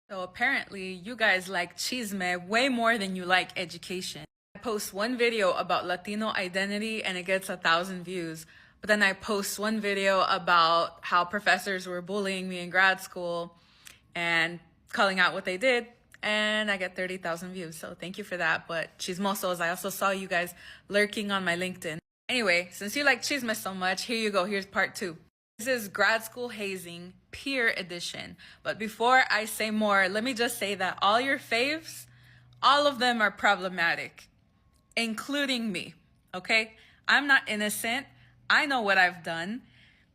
So apparently you guys like chisme way more than you like education. I post one video about Latino identity and it gets 1,000 views. But then I post one video about how professors were bullying me in grad school and calling out what they did, and I get 30,000 views. So thank you for that. But chismosos, I also saw you guys lurking on my LinkedIn. Anyway, since you like chisme so much, here you go. Here's part 2. This is Grad School Hazing Peer Edition. But before I say more, let me just say that all your faves, all of them are problematic, including me, okay? I'm not innocent. I know what I've done.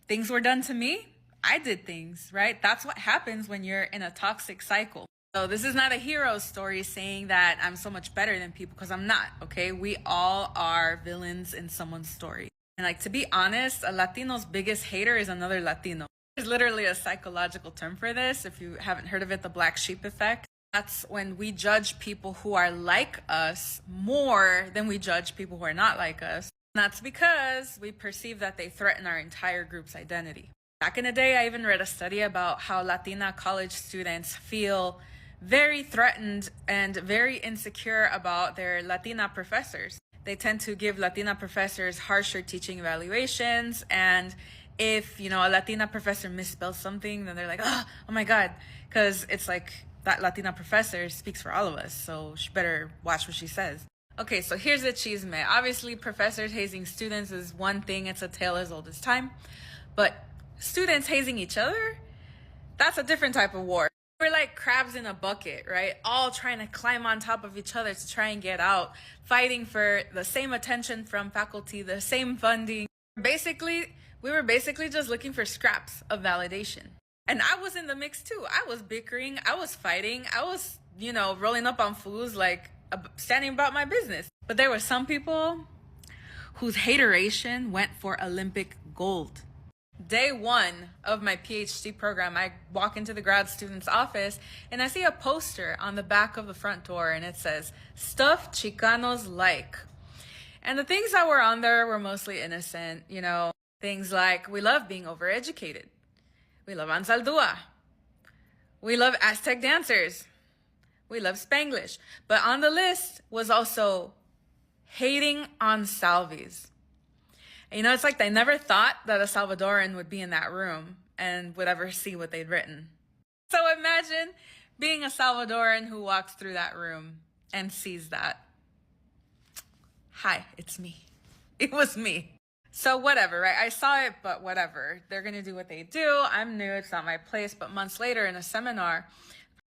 Things were done to me. I did things, right? That's what happens when you're in a toxic cycle. So this is not a hero story saying that I'm so much better than people, because I'm not, okay? We all are villains in someone's story. And like, to be honest, a Latino's biggest hater is another Latino. There's literally a psychological term for this. If you haven't heard of it, the black sheep effect. That's when we judge people who are like us more than we judge people who are not like us. And that's because we perceive that they threaten our entire group's identity. Back in the day, I even read a study about how Latina college students feel very threatened and very insecure about their Latina professors. They tend to give Latina professors harsher teaching evaluations, and if, a Latina professor misspells something, then they're like, oh my God, because it's like that Latina professor speaks for all of us, so she better watch what she says. Okay, so here's the chisme. Obviously, professors hazing students is one thing. It's a tale as old as time. But students hazing each other, that's a different type of war. We're like crabs in a bucket, right? All trying to climb on top of each other to try and get out, fighting for the same attention from faculty, the same funding. We were basically just looking for scraps of validation. And I was in the mix too. I was bickering, I was fighting, I was, rolling up on fools, like standing about my business. But there were some people whose hateration went for Olympic gold. Day 1 of my PhD program, I walk into the grad student's office and I see a poster on the back of the front door, and it says, "Stuff Chicanos like." And the things that were on there were mostly innocent, things like, we love being overeducated. We love Ansaldúa. We love Aztec dancers. We love Spanglish. But on the list was also hating on Salvis. And it's like they never thought that a Salvadoran would be in that room and would ever see what they'd written. So imagine being a Salvadoran who walks through that room and sees that. Hi, it's me. It was me. So whatever, right? I saw it, but whatever. They're going to do what they do. I'm new. It's not my place. But months later in a seminar,